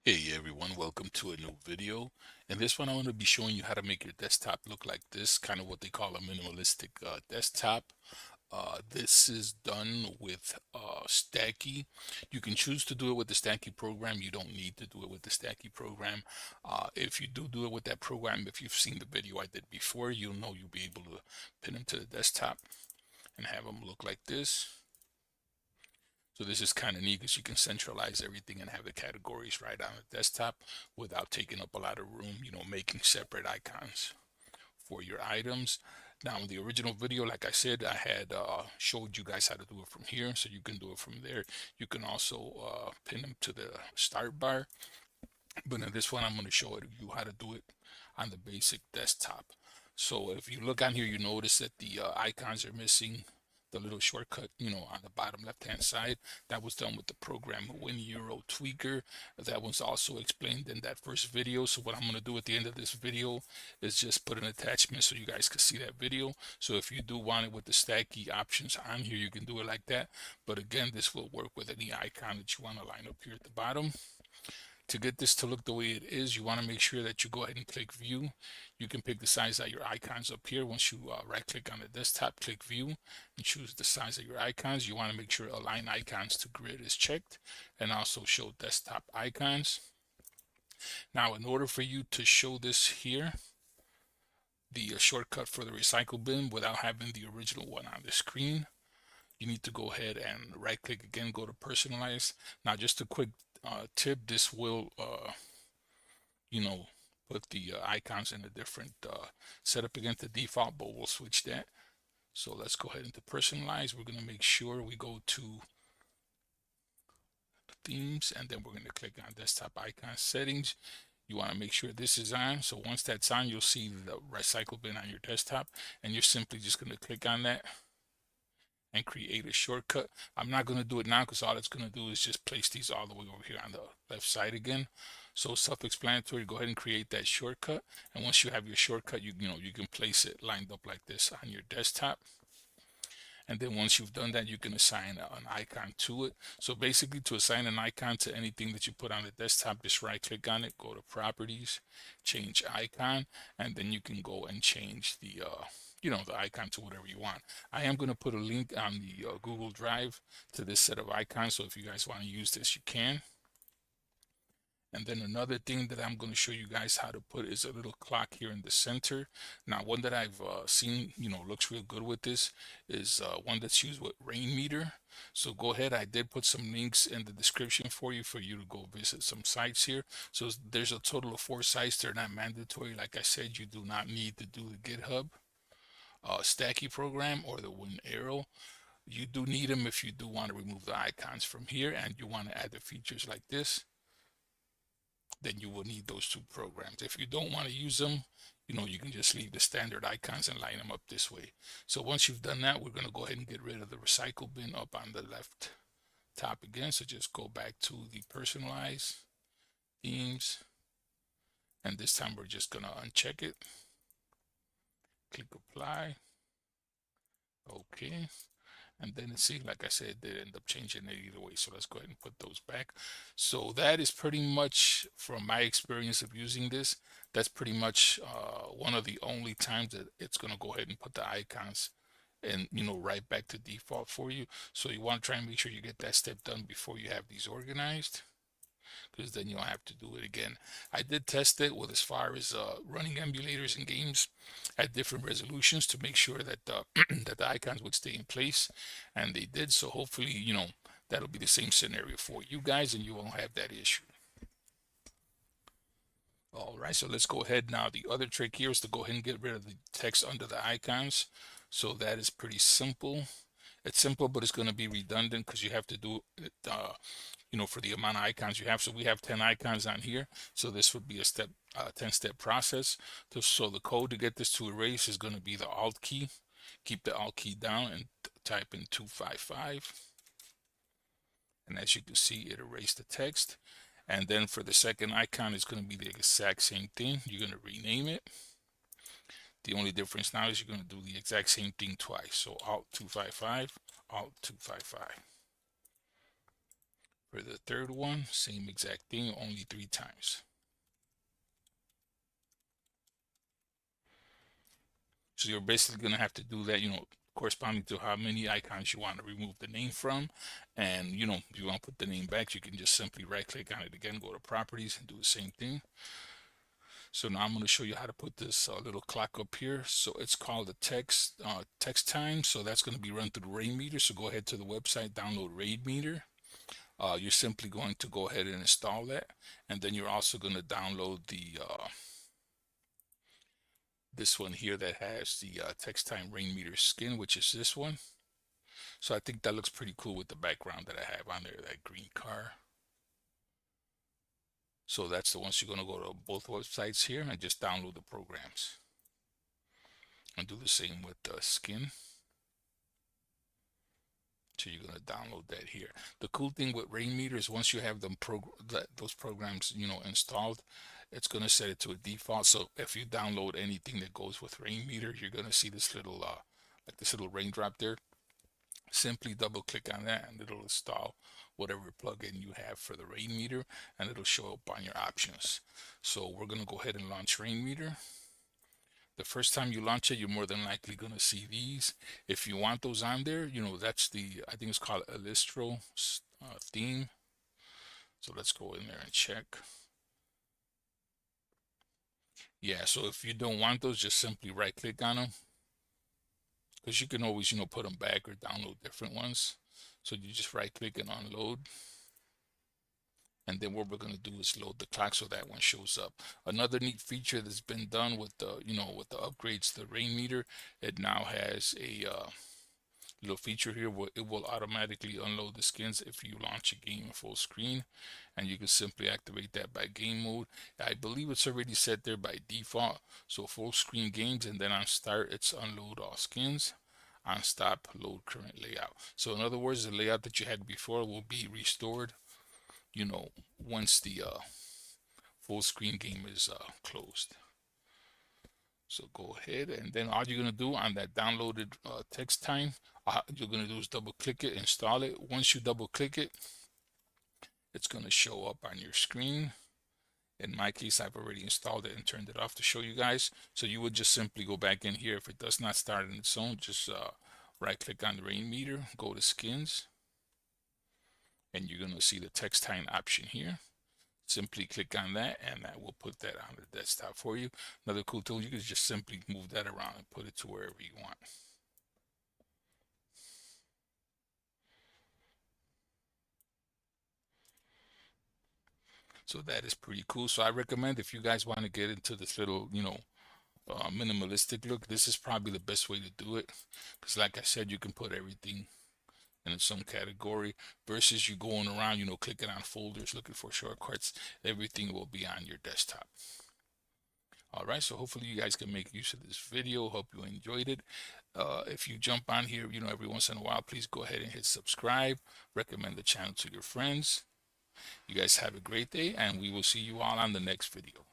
Hey everyone, welcome to a new video. In this one, I'm going to be showing you how to make your desktop look like this, kind of what they call a minimalistic desktop. This is done with Stacky. You can choose to do it with the Stacky program. You don't need to do it with the Stacky program. If you do it with that program, if you've seen the video I did before, you'll know you'll be able to pin them to the desktop and have them look like this. So this is kind of neat because you can centralize everything and have the categories right on the desktop without taking up a lot of room, making separate icons for your items. Now, in the original video, like I said, I had showed you guys how to do it from here, so you can do it from there. You can also pin them to the start bar, but in this one, I'm going to show you how to do it on the basic desktop. So if you look on here, you notice that the icons are missing the little shortcut, on the bottom left-hand side. That was done with the program WinEuro Tweaker. That was also explained in that first video. So what I'm going to do at the end of this video is just put an attachment so you guys can see that video. So if you do want it with the Stacky options on here, you can do it like that. But again, this will work with any icon that you want to line up here at the bottom. To get this to look the way it is, you want to make sure that you go ahead and click view. You can pick the size of your icons up here. Once you right click on the desktop, click view and choose the size of your icons. You want to make sure align icons to grid is checked and also show desktop icons. Now, in order for you to show this here, the shortcut for the recycle bin without having the original one on the screen, you need to go ahead and right click again, go to personalize. Now, just a quick tip, this will put the icons in a different setup against the default, but we'll switch that. So let's go ahead into personalize. We're going to make sure we go to themes, and then we're going to click on desktop icon settings. You want to make sure this is on. So once that's on, you'll see the recycle bin on your desktop, and you're simply just going to click on that and create a shortcut. I'm not going to do it now because all it's going to do is just place these all the way over here on the left side again. So self-explanatory, go ahead and create that shortcut. And once you have your shortcut, you can place it lined up like this on your desktop. And then once you've done that, you can assign an icon to it. So basically, to assign an icon to anything that you put on the desktop, just right click on it, go to properties, change icon, and then you can go and change the the icon to whatever you want. I am going to put a link on the Google Drive to this set of icons, so if you guys want to use this, you can. And then another thing that I'm going to show you guys how to put is a little clock here in the center. Now, one that I've seen, looks real good with this is one that's used with rain meter. So go ahead. I did put some links in the description for you to go visit some sites here. So there's a total of 4 sites. They're not mandatory. Like I said, you do not need to do the GitHub Stacky program or the WinAero. You do need them if you do want to remove the icons from here and you want to add the features like this. Then you will need those 2 programs. If you don't want to use them, you can just leave the standard icons and line them up this way. So once you've done that, we're going to go ahead and get rid of the recycle bin up on the left top again. So just go back to the personalize themes. And this time we're just going to uncheck it. Click apply. Okay. And then see, like I said, they end up changing it either way. So let's go ahead and put those back. So that is pretty much, from my experience of using this, that's pretty much one of the only times that it's going to go ahead and put the icons and right back to default for you. So you want to try and make sure you get that step done before you have these organized, because then you don't have to do it again. I did test it with as far as running emulators and games at different resolutions to make sure that that the icons would stay in place, and they did. So hopefully, that'll be the same scenario for you guys, and you won't have that issue. All right, so let's go ahead now. The other trick here is to go ahead and get rid of the text under the icons. So that is pretty simple. It's simple, but it's going to be redundant because you have to do it, for the amount of icons you have. So we have 10 icons on here. So this would be a 10-step process. So the code to get this to erase is going to be the Alt key. Keep the Alt key down and type in 255. And as you can see, it erased the text. And then for the second icon, it's going to be the exact same thing. You're going to rename it. The only difference now is you're going to do the exact same thing twice. So Alt 255, Alt 255. For the third one, same exact thing, only 3 times. So you're basically going to have to do that, corresponding to how many icons you want to remove the name from. And, if you want to put the name back, you can just simply right click on it again, go to properties and do the same thing. So now I'm going to show you how to put this little clock up here. So it's called the text time. So that's going to be run through the Rainmeter. So go ahead to the website, download Rainmeter. You're simply going to go ahead and install that. And then you're also going to download the this one here that has the text time Rainmeter skin, which is this one. So I think that looks pretty cool with the background that I have on there, that green car. So that's the ones you're going to go to both websites here and just download the programs. And do the same with the skin. So you're going to download that here. The cool thing with Rainmeter is once you have those programs, installed, it's going to set it to a default. So if you download anything that goes with Rainmeter, you're going to see this little like this little raindrop there. Simply double click on that and it'll install whatever plugin you have for the Rainmeter, and it'll show up on your options. So we're going to go ahead and launch Rainmeter. The first time you launch it, you're more than likely going to see these. If you want those on there, that's I think it's called Illustro theme. So let's go in there and check. Yeah, so if you don't want those, just simply right click on them. Because you can always, put them back or download different ones. So you just right click and unload. And then what we're going to do is load the clock so that one shows up. Another neat feature that's been done with the, with the upgrades to the Rainmeter, it now has a little feature here where it will automatically unload the skins if you launch a game in full screen, and you can simply activate that by game mode. I believe it's already set there by default, so full screen games, and then on start it's unload all skins. On stop, load current layout. So in other words, the layout that you had before will be restored, once the full screen game is closed. So go ahead, and then all you're going to do on that downloaded text time, you're going to do is double click it, install it. Once you double click it, it's going to show up on your screen. In my case, I've already installed it and turned it off to show you guys. So you would just simply go back in here. If it does not start on its own, just right click on the Rainmeter, go to skins, and you're going to see the text time option here. Simply click on that and that will put that on the desktop for you. Another cool tool, you can just simply move that around and put it to wherever you want. So that is pretty cool. So I recommend, if you guys want to get into this little, minimalistic look, this is probably the best way to do it. Because like I said, you can put everything in some category versus you going around, clicking on folders, looking for shortcuts. Everything will be on your desktop. All right, so hopefully you guys can make use of this video. Hope you enjoyed it. If you jump on here, every once in a while, please go ahead and hit subscribe. Recommend the channel to your friends. You guys have a great day, and we will see you all on the next video.